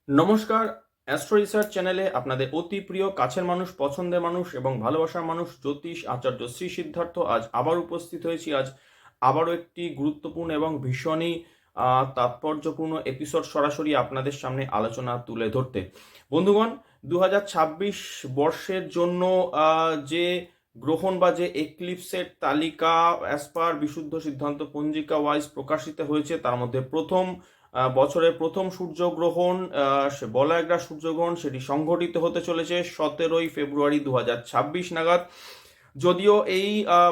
নমস্কার। Astro research চ্যানেলে আপনাদের অতি প্রিয় কাছের মানুষ, পছন্দের মানুষ এবং ভালোবাসার মানুষ জ্যোতিষ আচার্য শ্রী সিদ্ধার্থ আজ আবার উপস্থিত হয়েছি। আজ আবারও একটি গুরুত্বপূর্ণ এবং ভীষণই তাৎপর্যপূর্ণ এপিসোড সরাসরি আপনাদের সামনে আলোচনা তুলে ধরতে। বন্ধুগণ, 2026 বর্ষের জন্য যে গ্রহণ বা যে এক্লিপসের তালিকা অ্যাজ পার বিশুদ্ধ সিদ্ধান্ত পঞ্জিকা ওয়াইজ প্রকাশিত হয়েছে, তার মধ্যে বছরের প্রথম সূর্যগ্রহণ, বলয়াগ্রা সূর্যগ্রহণ, সেটি সংঘটিত হতে চলেছে 17ই ফেব্রুয়ারি 2026 নাগাদ। যদিও এই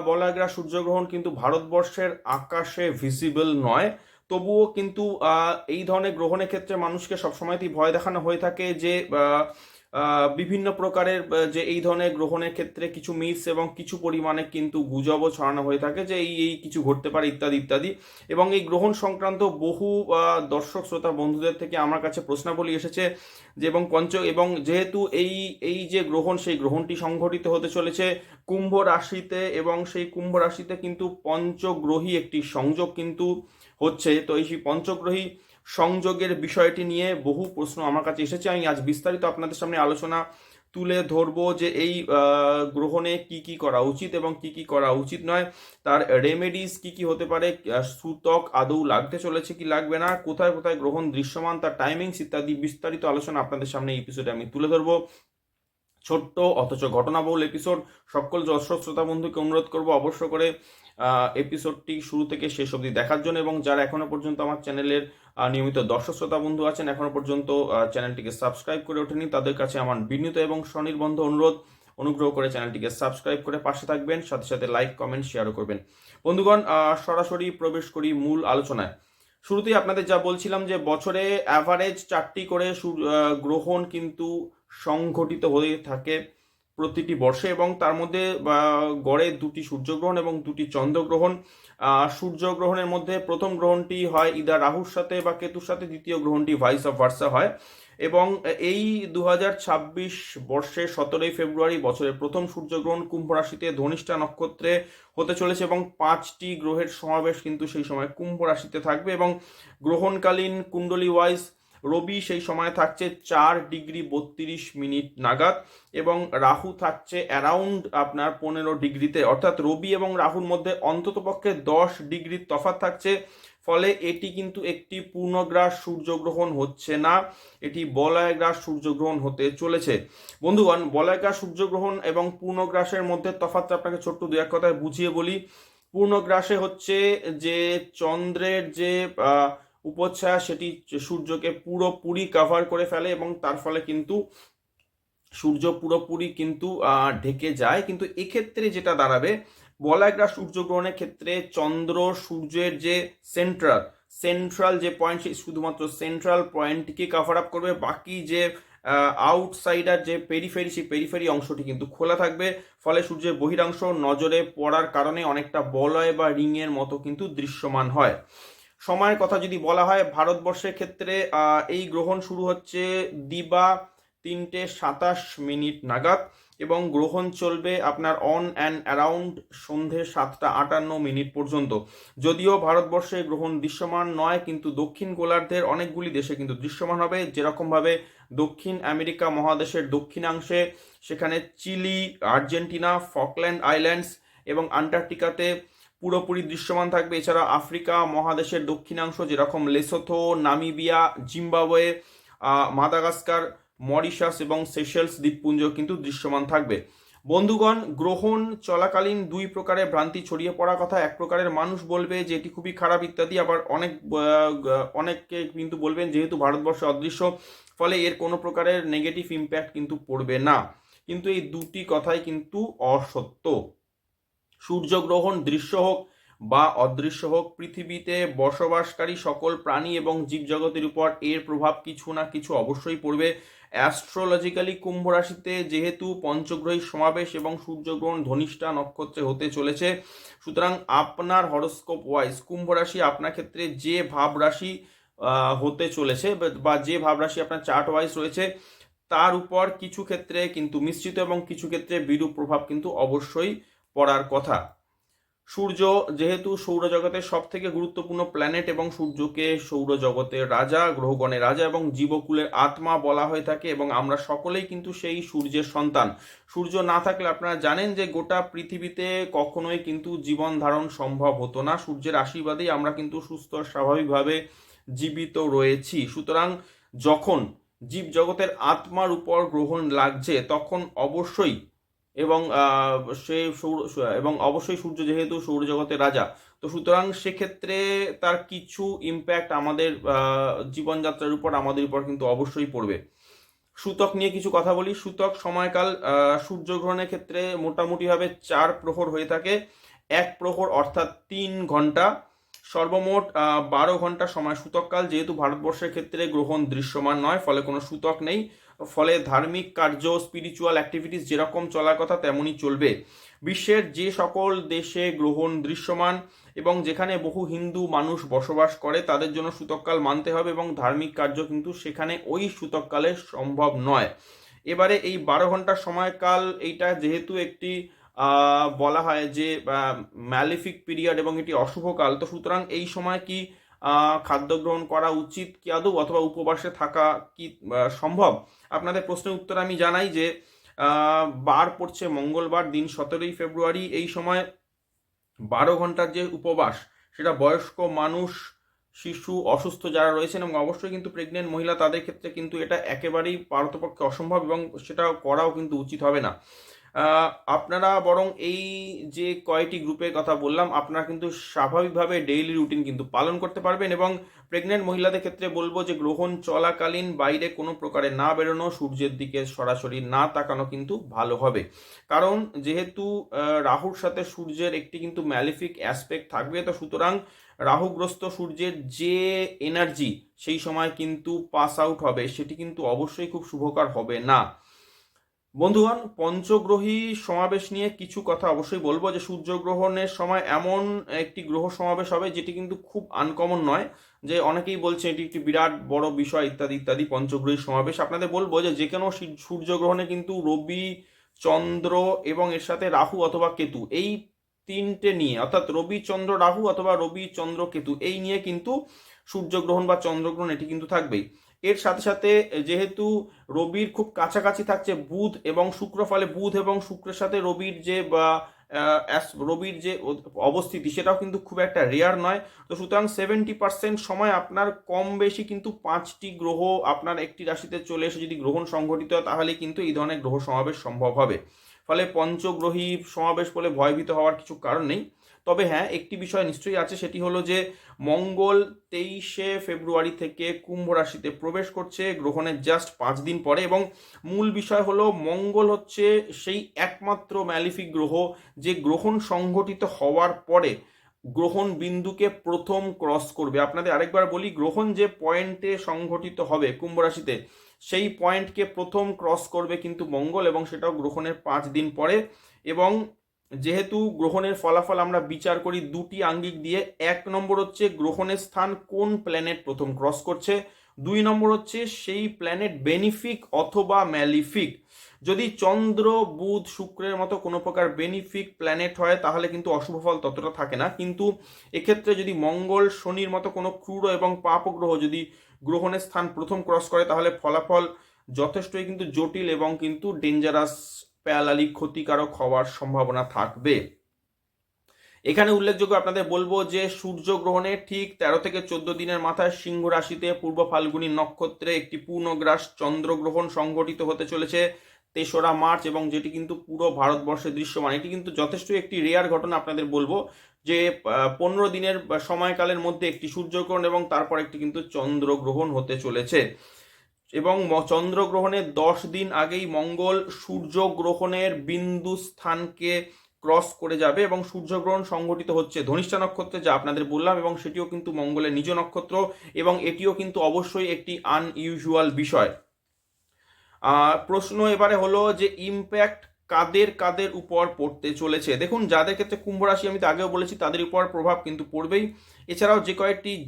বলয়াগ্রা সূর্যগ্রহণ কিন্তু ভারতবর্ষের আকাশে ভিজিবল নয়, তবুও কিন্তু এই ধরনের গ্রহণের ক্ষেত্রে মানুষকে সবসময়তেই ভয় দেখানো হয়ে থাকে যে বিভিন্ন প্রকারের যে এই ধরনের গ্রহণের ক্ষেত্রে কিছু মিথস এবং কিছু পরিমাণে কিন্তু গুজবও ছড়ানো হয়ে থাকে যে এই এই কিছু ঘটতে পারে ইত্যাদি ইত্যাদি। এবং এই গ্রহণ সংক্রান্ত বহু দর্শক শ্রোতা বন্ধুদের থেকে আমার কাছে প্রশ্নাবলী এসেছে যে এবং যেহেতু এই এই যে গ্রহণ, সেই গ্রহণটি সংঘটিত হতে চলেছে কুম্ভ রাশিতে, এবং সেই কুম্ভ রাশিতে কিন্তু পঞ্চগ্রহী একটি সংযোগ কিন্তু হচ্ছে। তো এই পঞ্চগ্রহী সংযোগের বিষয়টি নিয়ে বহু প্রশ্ন আমার কাছে এসেছে। আমি আজ বিস্তারিত আপনাদের সামনে আলোচনা তুলে ধরবো যে এই গ্রহণে কি কি করা উচিত এবং কি কি করা উচিত নয়, তার রেমেডিস কি কি হতে পারে, সূতক আদৌ লাগতে চলেছে কি লাগবে না, কোথায় কোথায় গ্রহণ দৃশ্যমান, তার টাইমিংস ইত্যাদি বিস্তারিত আলোচনা আপনাদের সামনে এই এপিসোডে আমি তুলে ধরবো। ছোট্ট অথচ ঘটনাবহুল এপিসোড। সকল দর্শক শ্রোতা বন্ধুকে অনুরোধ করব অবশ্য করে এপিসোডটি শুরু থেকে শেষ অবধি দেখার জন্য, এবং যারা এখনো পর্যন্ত আমার চ্যানেলের নিয়মিত দর্শক শ্রোতা বন্ধু আছেন, এখনো পর্যন্ত চ্যানেলটিকে সাবস্ক্রাইব করে ওঠেনি, তাদের কাছে আমার বিনীত এবং স্বনির্বন্ধ অনুরোধ, অনুগ্রহ করে চ্যানেলটিকে সাবস্ক্রাইব করে পাশে থাকবেন, সাথে সাথে লাইক কমেন্ট শেয়ারও করবেন। বন্ধুগণ, সরাসরি প্রবেশ করি মূল আলোচনায়। শুরুতেই আপনাদের যা বলছিলাম যে বছরে অ্যাভারেজ 4টি করে গ্রহণ কিন্তু সংঘটিত হয়ে থাকে প্রতিটি বর্ষে, এবং তার মধ্যে গড়ে 2টি সূর্যগ্রহণ এবং 2টি চন্দ্রগ্রহণ। সূর্যগ্রহণের মধ্যে প্রথম গ্রহণটি হয় ইদা রাহুর সাথে বা কেতুর সাথে, দ্বিতীয় গ্রহণটি ভাইস অফ ভার্সা হয়। এবং এই 2026 বর্ষে 17ই ফেব্রুয়ারি বছরের প্রথম সূর্যগ্রহণ কুম্ভ রাশিতে ধনিষ্ঠা নক্ষত্রে হতে চলেছে, এবং 5টি গ্রহের সমাবেশ কিন্তু সেই সময় কুম্ভ রাশিতে থাকবে। এবং গ্রহণকালীন কুণ্ডলী ওয়াইজ রবি সেই সময় থাকছে 4 ডিগ্রি 32 মিনিট নাগাদ, এবং রাহু থাকছে অ্যারাউন্ড আপনার 15 ডিগ্রিতে, অর্থাৎ রবি এবং রাহুর মধ্যে অন্ততপক্ষে 10 ডিগ্রির তফাৎ থাকছে। ফলে এটি কিন্তু একটি পূর্ণগ্রাস সূর্যগ্রহণ হচ্ছে না, এটি বলয়গ্রাস সূর্যগ্রহণ হতে চলেছে। বন্ধুগণ, বলয়গ্রাস সূর্যগ্রহণ এবং পূর্ণগ্রাসের মধ্যে তফাৎটা আপনাকে ছোট্ট দু এক কথায় বুঝিয়ে বলি। পূর্ণগ্রাসে হচ্ছে যে চন্দ্রের যে উপচ্ছায়া সেটি সূর্যকে পুরোপুরি কভার করে ফেলে, এবং তার ফলে কিন্তু সূর্য পুরোপুরি কিন্তু ঢেকে যায়। কিন্তু এক্ষেত্রে যেটা দাঁড়াবে, বলয়গ্রাস সূর্যগ্রহণের ক্ষেত্রে চন্দ্র সূর্যের যে সেন্ট্রাল যে পয়েন্ট, সেই শুধুমাত্র সেন্ট্রাল পয়েন্টকে কভার আপ করবে, বাকি যে আউটসাইডার যে পেরিফেরি, সেই পেরিফেরি অংশটি কিন্তু খোলা থাকবে। ফলে সূর্যের বহিরাংশ নজরে পড়ার কারণে অনেকটা বলয় বা রিং এর মতো কিন্তু দৃশ্যমান হয়। সময়ের কথা যদি বলা হয়, ভারতবর্ষের ক্ষেত্রে এই গ্রহণ শুরু হচ্ছে দিবা 3:27 নাগাদ, এবং গ্রহণ চলবে আপনার অন অ্যান্ড অ্যারাউন্ড সন্ধে 7:58 পর্যন্ত। যদিও ভারতবর্ষে গ্রহণ দৃশ্যমান নয়, কিন্তু দক্ষিণ গোলার্ধের অনেকগুলি দেশে কিন্তু দৃশ্যমান হবে। যেরকমভাবে দক্ষিণ আমেরিকা মহাদেশের দক্ষিণাংশে, সেখানে চিলি, আর্জেন্টিনা, ফকল্যান্ড আইল্যান্ডস এবং আন্টার্কটিকাতে পুরোপুরি দৃশ্যমান থাকবে। এছাড়া আফ্রিকা মহাদেশের দক্ষিণাংশ যেরকম Lesotho, Namibia, Zimbabwe, Madagascar, Mauritius এবং সেশেলস দ্বীপপুঞ্জ কিন্তু দৃশ্যমান থাকবে। বন্ধুগণ, গ্রহণ চলাকালীন দুই প্রকারের ভ্রান্তি ছড়িয়ে পড়ার কথা। এক প্রকারের মানুষ বলবে যে এটি খুবই খারাপ ইত্যাদি, আবার অনেককে কিন্তু বলবেন যেহেতু ভারতবর্ষে অদৃশ্য, ফলে এর কোনো প্রকারের নেগেটিভ ইম্প্যাক্ট কিন্তু পড়বে না। কিন্তু এই দুটি কথাই কিন্তু অসত্য। সূর্যগ্রহণ দৃশ্য হোক বা অদৃশ্য হোক, পৃথিবীতে বসবাসকারী সকল প্রাণী এবং জীবজগতের উপর এর প্রভাব কিছু না কিছু অবশ্যই পড়বে। অ্যাস্ট্রোলজিক্যালি কুম্ভ রাশিতে যেহেতু পঞ্চগ্রহী সমাবেশ এবং সূর্যগ্রহণ ধনিষ্ঠা নক্ষত্রে হতে চলেছে, সুতরাং আপনার হরোস্কোপ ওয়াইজ কুম্ভ রাশি আপনার ক্ষেত্রে যে ভাব রাশি হতে চলেছে বা যে ভাব রাশি আপনার চার্ট ওয়াইজ রয়েছে, তার উপর কিছু ক্ষেত্রে কিন্তু মিশ্রিত এবং কিছু ক্ষেত্রে বিরূপ প্রভাব কিন্তু অবশ্যই পড়ার কথা। সূর্য যেহেতু সৌরজগতের সব থেকে গুরুত্বপূর্ণ প্ল্যানেট এবং সূর্যকে সৌরজগতের রাজা, গ্রহগণের রাজা এবং জীবকুলের আত্মা বলা হয়ে থাকে এবং আমরা সকলেই কিন্তু সেই সূর্যের সন্তান। সূর্য না থাকলে আপনারা জানেন যে গোটা পৃথিবীতে কখনোই কিন্তু জীবন ধারণ সম্ভব হতো না। সূর্যের আশীর্বাদেই আমরা কিন্তু সুস্থ স্বাভাবিকভাবে জীবিত রয়েছি। সুতরাং যখন জীবজগতের আত্মার উপর গ্রহণ লাগছে তখন অবশ্যই এবং সে এবং অবশ্যই সূর্য যেহেতু সৌরজগতের রাজা, তো সুতরাং সেক্ষেত্রে তার কিছু ইম্প্যাক্ট আমাদের জীবনযাত্রার উপর, আমাদের উপর কিন্তু অবশ্যই পড়বে। সূতক নিয়ে কিছু কথা বলি। সূতক সময়কাল সূর্যগ্রহণের ক্ষেত্রে মোটামুটিভাবে 4 প্রহর হয়ে থাকে। 1 প্রহর অর্থাৎ 3 ঘন্টা, সর্বমোট 12 ঘন্টা সময় সূতককাল। যেহেতু ভারতবর্ষের ক্ষেত্রে গ্রহণ দৃশ্যমান নয়, ফলে কোনো সূতক নেই, ফলে ধার্মিক কার্য, স্পিরিচুয়াল অ্যাক্টিভিটিস যেরকম চলার কথা তেমনই চলবে। বিশ্বের যে সকল দেশে গ্রহণ দৃশ্যমান এবং যেখানে বহু হিন্দু মানুষ বসবাস করে তাদের জন্য সূতককাল মানতে হবে এবং ধার্মিক কার্য কিন্তু সেখানে ওই সূতককালে সম্ভব নয়। এবারে এই 12 ঘন্টার সময়কাল, এইটা যেহেতু একটি বলা হয় যে ম্যালিফিক পিরিয়ড এবং এটি অশুভকাল, তো সুতরাং এই সময় কি খাদ্য গ্রহণ করা উচিত কি আদৌ, অথবা উপবাসে থাকা কি সম্ভব? আপনাদের প্রশ্নের উত্তর আমি জানাই যে বার পড়ছে মঙ্গলবার, দিন 17ই ফেব্রুয়ারি। এই সময় 12 ঘন্টার যে উপবাস, সেটা বয়স্ক মানুষ, শিশু, অসুস্থ যারা রয়েছেন এবং অবশ্যই কিন্তু প্রেগনেন্ট মহিলা, তাদের ক্ষেত্রে কিন্তু এটা একেবারেই পারতপক্ষে অসম্ভব এবং সেটা করাও কিন্তু উচিত হবে না। আপনারা বরং এই যে কয়টি গ্রুপের কথা বললাম, আপনারা কিন্তু স্বাভাবিকভাবে ডেইলি রুটিন কিন্তু পালন করতে পারবেন। এবং প্রেগনেন্ট মহিলাদের ক্ষেত্রে বলবো যে গ্রহণ চলাকালীন বাইরে কোনো প্রকারে না বেরোনো, সূর্যের দিকে সরাসরি না তাকানো কিন্তু ভালো হবে। কারণ যেহেতু রাহুর সাথে সূর্যের একটি কিন্তু ম্যালিফিক অ্যাসপেক্ট থাকবে, তো সুতরাং রাহুগ্রস্ত সূর্যের যে এনার্জি সেই সময় কিন্তু পাস আউট হবে, সেটি কিন্তু অবশ্যই খুব শুভকর হবে না। বন্ধুগণ, পঞ্চগ্রহী সমাবেশ নিয়ে কিছু কথা অবশ্যই বলবো। যে সূর্যগ্রহণের সময় এমন একটি গ্রহ সমাবেশ হবে যেটি কিন্তু খুব আনকমন নয়, যে অনেকেই বলছে এটি একটি বিরাট বড় বিষয় ইত্যাদি ইত্যাদি। পঞ্চগ্রহী সমাবেশ, আপনাদের বলবো যে কোনো সূর্যগ্রহণে কিন্তু রবি, চন্দ্র এবং এর সাথে রাহু অথবা কেতু, এই তিনটে নিয়ে, অর্থাৎ রবি, চন্দ্র, রাহু অথবা রবি, চন্দ্র, কেতু, এই নিয়ে কিন্তু সূর্যগ্রহণ বা চন্দ্রগ্রহণ এটি কিন্তু থাকবেই। এর সাথে সাথে যেহেতু রবির খুব কাছাকাছি থাকছে বুধ এবং শুক্র, ফলে বুধ এবং শুক্রের সাথে রবির যে রবির যে অবস্থিতি, সেটাও কিন্তু খুব একটা রেয়ার নয়। তো সুতরাং 70% সময় আপনার কম বেশি কিন্তু 5টি গ্রহ আপনার একটি রাশিতে চলে এসে যদি গ্রহণ সংঘটিত হয়, তাহলে কিন্তু এই ধরনের গ্রহ সমাবেশ সম্ভব হবে। ফলে পঞ্চগ্রহী সমাবেশ বলে ভয়ভীত হওয়ার কিছু কারণ নেই। তবে হ্যাঁ, একটি বিষয় নিশ্চয়ই আছে, সেটি হলো যে মঙ্গল 23শে ফেব্রুয়ারি থেকে কুম্ভ রাশিতে প্রবেশ করছে গ্রহণের জাস্ট 5 দিন পরে। এবং মূল বিষয় হলো মঙ্গল হচ্ছে সেই একমাত্র ম্যালিফিক গ্রহ যে গ্রহণ সংঘটিত হওয়ার পরে গ্রহণ বিন্দুকে প্রথম ক্রস করবে। আপনাদের আরেকবার বলি, গ্রহণ যে পয়েন্টে সংঘটিত হবে কুম্ভ রাশিতে, সেই পয়েন্টকে প্রথম ক্রস করবে কিন্তু মঙ্গল, এবং সেটাও গ্রহণের 5 দিন পরে। এবং যেহেতু গ্রহণের ফলাফল আমরা বিচার করি দুটি আঙ্গিক দিয়ে, 1 নম্বর হচ্ছে গ্রহণের স্থান কোন প্ল্যানেট প্রথম ক্রস করছে, 2 নম্বর হচ্ছে সেই প্ল্যানেট বেনিফিক অথবা ম্যালিফিক। যদি চন্দ্র, বুধ, শুক্রের মতো কোনো প্রকার বেনিফিক প্ল্যানেট হয় তাহলে কিন্তু অশুভ ফল ততটা থাকে না, কিন্তু এক্ষেত্রে যদি মঙ্গল, শনির মতো কোনো ক্রূর এবং পাপ গ্রহ যদি গ্রহণের স্থান প্রথম ক্রস করে, তাহলে ফলাফল যথেষ্টই কিন্তু জটিল এবং কিন্তু ডেঞ্জারাস, প্যারালালি ক্ষতিকারক হওয়ার সম্ভাবনা থাকবে। এখানে উল্লেখযোগ্য আপনাদের বলবো যে সূর্যগ্রহণের ঠিক 13 থেকে 14 দিনের মাথায় সিংহ রাশিতে পূর্ব ফাল্গুনী নক্ষত্রে একটি পূর্ণগ্রাস চন্দ্রগ্রহণ সংঘটিত হতে চলেছে 3রা মার্চ, এবং যেটি কিন্তু পুরো ভারতবর্ষে দৃশ্যমান। এটি কিন্তু যথেষ্ট একটি রেয়ার ঘটনা। আপনাদের বলবো যে 15 দিনের সময়কালের মধ্যে একটি সূর্যগ্রহণ এবং তারপর একটি কিন্তু চন্দ্রগ্রহণ হতে চলেছে। এবং চন্দ্রগ্রহণের 10 দিন আগেই মঙ্গল সূর্যগ্রহণের বিন্দু স্থানকে ক্রস করে যাবে এবং সূর্যগ্রহণ সংঘটিত হচ্ছে ধনিষ্ঠা নক্ষত্রে, যা আপনাদের বললাম, এবং সেটিও কিন্তু মঙ্গলের নিজ নক্ষত্র, এবং এটিও কিন্তু অবশ্যই একটি আনইউজুয়াল বিষয়। প্রশ্ন এবারে হলো যে ইম্প্যাক্ট কাদের কাদের উপর পড়তে চলেছে। দেখুন, যাদের ক্ষেত্রে কুম্ভ রাশি, আমি তো আগেও বলেছি, তাদের উপর প্রভাব কিন্তু পড়বেই। এছাড়াও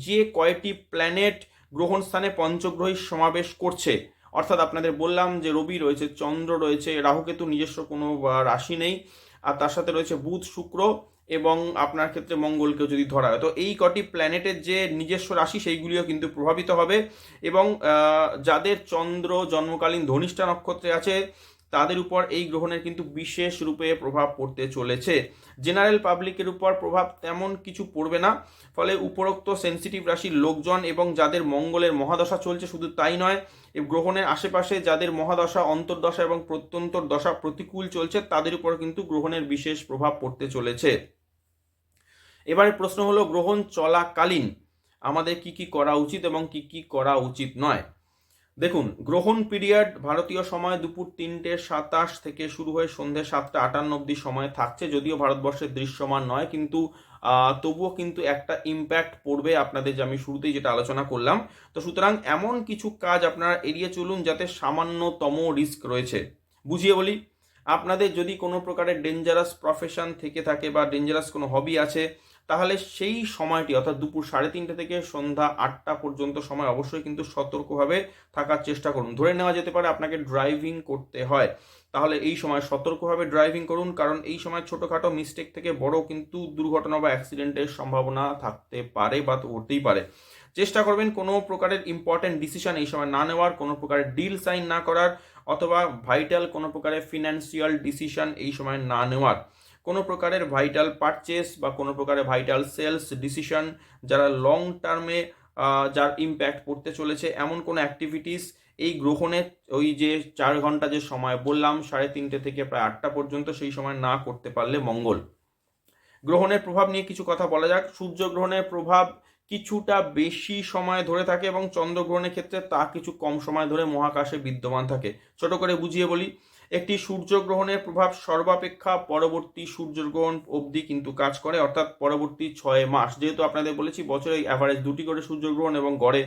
যে কয়টি প্ল্যানেট গ্রহণ স্থানে পঞ্চগ্রহী সমাবেশ করছে, অর্থাৎ আপনাদের বললাম যে রবি রয়েছে, চন্দ্র রয়েছে, রাহুকেতু নিজস্ব কোনো রাশি নেই, আর তার সাথে রয়েছে বুধ, শুক্র এবং আপনার ক্ষেত্রে মঙ্গলকেও যদি ধরা হয়, তো এই কটি প্ল্যানেটের যে নিজস্ব রাশি সেইগুলিও কিন্তু প্রভাবিত হবে। এবং যাদের চন্দ্র জন্মকালীন ধনিষ্ঠা নক্ষত্রে আছে তাদের উপর এই গ্রহণের কিন্তু বিশেষ রূপে প্রভাব পড়তে চলেছে। জেনারেল পাবলিকের উপর প্রভাব তেমন কিছু পড়বে না। ফলে উপরোক্ত সেন্সিটিভ রাশির লোকজন এবং যাদের মঙ্গলের মহাদশা চলছে, শুধু তাই নয়, এই গ্রহণের আশেপাশে যাদের মহাদশা, অন্তর্দশা এবং প্রত্যন্তর দশা প্রতিকূল চলছে, তাদের উপর কিন্তু গ্রহণের বিশেষ প্রভাব পড়তে চলেছে। এবারে প্রশ্ন হলো, গ্রহণ চলাকালীন আমাদের কি কি করা উচিত এবং কি কি করা উচিত নয়। দেখুন, গ্রহণ পিরিয়ড ভারতীয় সময় দুপুর 3:27 থেকে শুরু হয়ে সন্ধ্যে 7:58 অবধি সময় থাকছে। যদিও ভারতবর্ষের দৃশ্যমান নয়, কিন্তু তবুও কিন্তু একটা ইম্প্যাক্ট পড়বে আপনাদের, যে আমি শুরুতেই যেটা আলোচনা করলাম। তো সুতরাং এমন কিছু কাজ আপনারা এড়িয়ে চলুন যাতে সামান্যতম রিস্ক রয়েছে। বুঝিয়ে বলি, আপনাদের যদি কোনো প্রকারের ডেঞ্জারাস প্রফেশন থেকে থাকে বা ডেঞ্জারাস কোনো হবি আছে, তাহলে সেই সময়টি অর্থাৎ দুপুর 3:30 থেকে সন্ধ্যা 8টা পর্যন্ত সময় অবশ্যই কিন্তু সতর্কভাবে থাকার চেষ্টা করুন। ধরে নেওয়া যেতে পারে আপনাকে ড্রাইভিং করতে হয়, তাহলে এই সময় সতর্কভাবে ড্রাইভিং করুন, কারণ এই সময় ছোটোখাটো মিস্টেক থেকে বড় কিন্তু দুর্ঘটনা বা অ্যাক্সিডেন্টের সম্ভাবনা থাকতে পারে বা হতেই পারে। চেষ্টা করবেন কোনো প্রকারের ইম্পর্টেন্ট ডিসিশন এই সময় না নেওয়ার, কোনো প্রকারের ডিল সাইন না করার, অথবা ভাইটাল কোনো প্রকারের ফিনান্সিয়াল ডিসিশন এই সময় না নেওয়ার। কোনো প্রকারের ভাইটাল পারচেস বা কোনো প্রকারের ভাইটাল সেলস ডিসিশন, যারা লং টার্মে যার ইম্প্যাক্ট পড়তে চলেছে, এমন কোনো অ্যাক্টিভিটিস এই গ্রহণের ওই যে 4 ঘন্টা যে সময় বললাম 3:30 থেকে প্রায় 8টা পর্যন্ত, সেই সময় না করতে পারলে মঙ্গল। গ্রহণের প্রভাব নিয়ে কিছু কথা বলা যাক। সূর্যগ্রহণের প্রভাব কিছুটা বেশি সময় ধরে থাকে এবং চন্দ্রগ্রহণের ক্ষেত্রে তা কিছু কম সময় ধরে মহাকাশে বিদ্যমান থাকে। ছোট করে বুঝিয়ে বলি, একটি সূর্যগ্রহণের প্রভাব সর্বাপেক্ষা পরবর্তী সূর্যগ্রহণ অবধি কিন্তু কাজ করে, অর্থাৎ পরবর্তী 6 মাস। যেহেতু আপনাদের বলেছি বছরে অ্যাভারেজ 2টি করে সূর্যগ্রহণ এবং গড়ে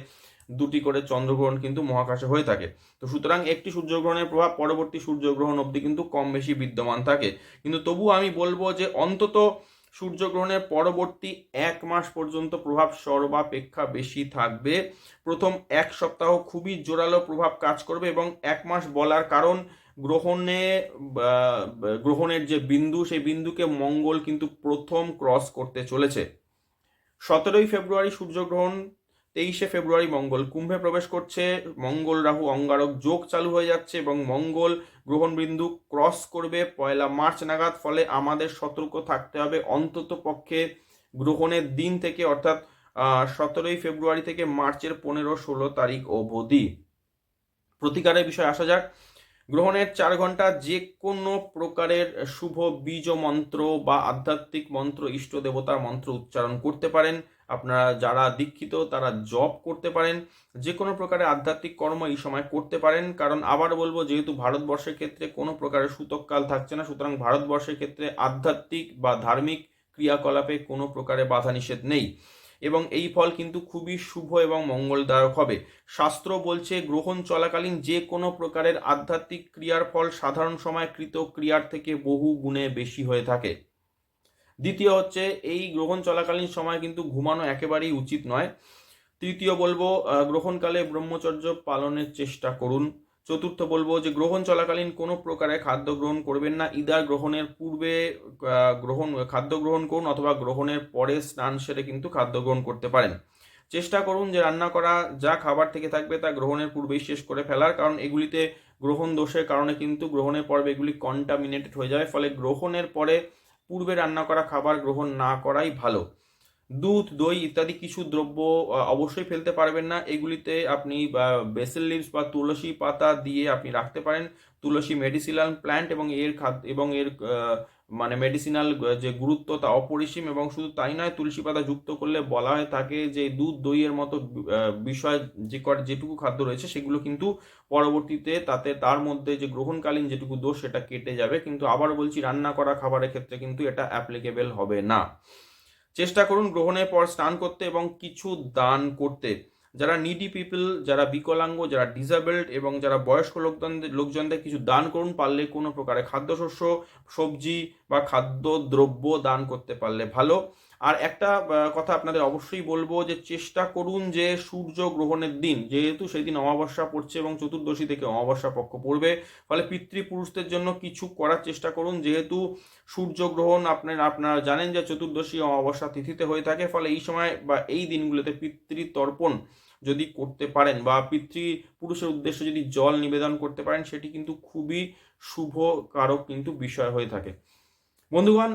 2টি করে চন্দ্রগ্রহণ কিন্তু মহাকাশে হয়ে থাকে। তো সুতরাং একটি সূর্যগ্রহণের প্রভাব পরবর্তী সূর্যগ্রহণ অবধি কিন্তু কম বেশি বিদ্যমান থাকে। কিন্তু তবুও আমি বলবো যে অন্তত সূর্যগ্রহণের পরবর্তী 1 মাস পর্যন্ত প্রভাব সর্বাপেক্ষা বেশি থাকবে। প্রথম 1 সপ্তাহ খুবই জোরালো প্রভাব কাজ করবে, এবং 1 মাস বলার কারণ, গ্রহণের যে বিন্দু, সেই বিন্দুকে মঙ্গল কিন্তু প্রথম ক্রস করতে চলেছে। 17ই ফেব্রুয়ারি সূর্যগ্রহণ, 23শে ফেব্রুয়ারি মঙ্গল কুম্ভে প্রবেশ করছে, মঙ্গল রাহু অঙ্গারক যোগ চালু হয়ে যাচ্ছে এবং মঙ্গল গ্রহণ বিন্দু ক্রস করবে 1 মার্চ নাগাদ। ফলে আমাদের সতর্ক থাকতে হবে অন্তত পক্ষে গ্রহণের দিন থেকে, অর্থাৎ 17ই ফেব্রুয়ারি থেকে মার্চের 15-16 তারিখ অবধি। প্রতিকারের বিষয়ে আসা যাক। গ্রহণের 4 ঘন্টা যে কোনো প্রকারের শুভ বীজ মন্ত্র বা আধ্যাত্মিক মন্ত্র, ইষ্ট দেবতার মন্ত্র উচ্চারণ করতে পারেন। আপনারা যারা দীক্ষিত তারা জপ করতে পারেন, যে কোনো প্রকারের আধ্যাত্মিক কর্ম এই সময় করতে পারেন। কারণ আবার বলবো, যেহেতু ভারতবর্ষের ক্ষেত্রে কোনো প্রকারের সূতককাল থাকছে না, সুতরাং ভারতবর্ষের ক্ষেত্রে আধ্যাত্মিক বা ধার্মিক ক্রিয়াকলাপে কোনো প্রকারের বাধা নিষেধ নেই, এবং এই ফল কিন্তু খুবই শুভ এবং মঙ্গলদায়ক হবে। শাস্ত্র বলছে গ্রহণ চলাকালীন যে কোনো প্রকারের আধ্যাত্মিক ক্রিয়ার ফল সাধারণ সময় কৃত ক্রিয়ার থেকে বহু গুণে বেশি হয়ে থাকে। দ্বিতীয় হচ্ছে, এই গ্রহণ চলাকালীন সময় কিন্তু ঘুমানো একেবারেই উচিত নয়। তৃতীয় বলবো, গ্রহণকালে ব্রহ্মচর্য পালনের চেষ্টা করুন। চতুর্থ বলবো যে গ্রহণ চলাকালীন কোনো প্রকারে খাদ্য গ্রহণ করবেন না। ইদার গ্রহণের পূর্বে খাদ্য গ্রহণ করুন, অথবা গ্রহণের পরে স্নান সেরে কিন্তু খাদ্য গ্রহণ করতে পারেন। চেষ্টা করুন যে রান্না করা যা খাবার থেকে থাকবে তা গ্রহণের পূর্বেই শেষ করে ফেলার, কারণ এগুলিতে গ্রহণ দোষের কারণে কিন্তু গ্রহণের পর্বে এগুলি কন্টামিনেটেড হয়ে যায়। ফলে গ্রহণের পরে পূর্বে রান্না করা খাবার গ্রহণ না করাই ভালো। দুধ, দই ইত্যাদি কিছু দ্রব্য অবশ্যই ফেলতে পারবেন না। এগুলিতে আপনি বেসিল লিভস বা তুলসী পাতা দিয়ে আপনি রাখতে পারেন। তুলসী মেডিসিনাল প্ল্যান্ট, এবং এর মানে মেডিসিনাল যে গুরুত্ব তা অপরিসীম। এবং শুধু তাই নয়, তুলসী পাতা যুক্ত করলে বলা হয়ে থাকে যে দুধ, দইয়ের মতো বিষয় যেটুকু খাদ্য রয়েছে সেগুলো কিন্তু পরবর্তীতে তার মধ্যে যে গ্রহণকালীন যেটুকু দোষ সেটা কেটে যাবে। কিন্তু আবার বলছি, রান্না করা খাবারের ক্ষেত্রে কিন্তু এটা অ্যাপ্লিকেবল হবে না। চেষ্টা করুন গ্রহণের পর স্নান করতে এবং কিছু দান করতে। যারা নিডি পিপল, যারা বিকলাঙ্গ, যারা ডিসেবলড এবং যারা বয়স্ক লোকজনদের কিছু দান করুন। পারলে কোনো প্রকারে খাদ্যশস্য, সবজি বা খাদ্য দ্রব্য দান করতে পারলে ভালো। আর একটা কথা আপনাদের অবশ্যই বলবো যে চেষ্টা করুন যে সূর্য গ্রহণের দিন, যেহেতু সেই দিন অমাবস্যা পড়ছে এবং চতুর্দশী থেকে অমাবস্যা পক্ষ পড়বে, ফলে পিতৃপুরুষদের জন্য কিছু করার চেষ্টা করুন। যেহেতু সূর্যগ্রহণ আপনারা জানেন যে চতুর্দশী অমাবস্যা তিথিতে হয়ে থাকে, ফলে এই সময় বা এই দিনগুলোতে পিতৃতর্পণ যদি করতে পারেন বা পিতৃপুরুষের উদ্দেশ্যে যদি জল নিবেদন করতে পারেন, সেটি কিন্তু খুবই শুভ কারক কিন্তু বিষয় হয়ে থাকে। বন্ধুগণ,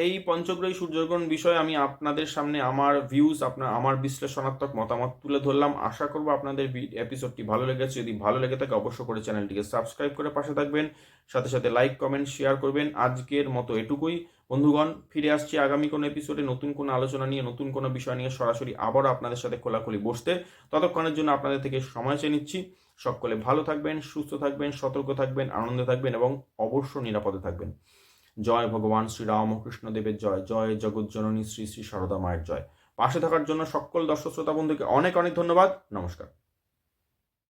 এই পঞ্চগ্রহী সূর্যগ্রহণ বিষয়ে আমি আপনাদের সামনে আমার ভিউজ, আমার বিশ্লেষণাত্মক মতামত তুলে ধরলাম। আশা করব আপনাদের এপিসোডটি ভালো লেগেছে। যদি ভালো লেগে থাকে অবশ্য করে চ্যানেলটিকে সাবস্ক্রাইব করে পাশে থাকবেন, সাথে সাথে লাইক কমেন্ট শেয়ার করবেন। আজকের মতো এটুকুই বন্ধুগণ, ফিরে আসছি আগামী কোনো এপিসোডে নতুন কোনো আলোচনা নিয়ে, নতুন কোনো বিষয় নিয়ে সরাসরি আবারও আপনাদের সাথে খোলাখুলি বসতে। ততক্ষণের জন্য আপনাদের থেকে সময় চেয়ে নিচ্ছি। সকলে ভালো থাকবেন, সুস্থ থাকবেন, সতর্ক থাকবেন, আনন্দে থাকবেন এবং অবশ্য নিরাপদে থাকবেন। জয় ভগবান শ্রী রামকৃষ্ণ দেবের জয়, জয় জগৎজননী শ্রী শ্রী সারদা মায়ের জয়। পাশে থাকার জন্য সকল দর্শক শ্রোতা বন্ধুকে অনেক অনেক ধন্যবাদ। নমস্কার।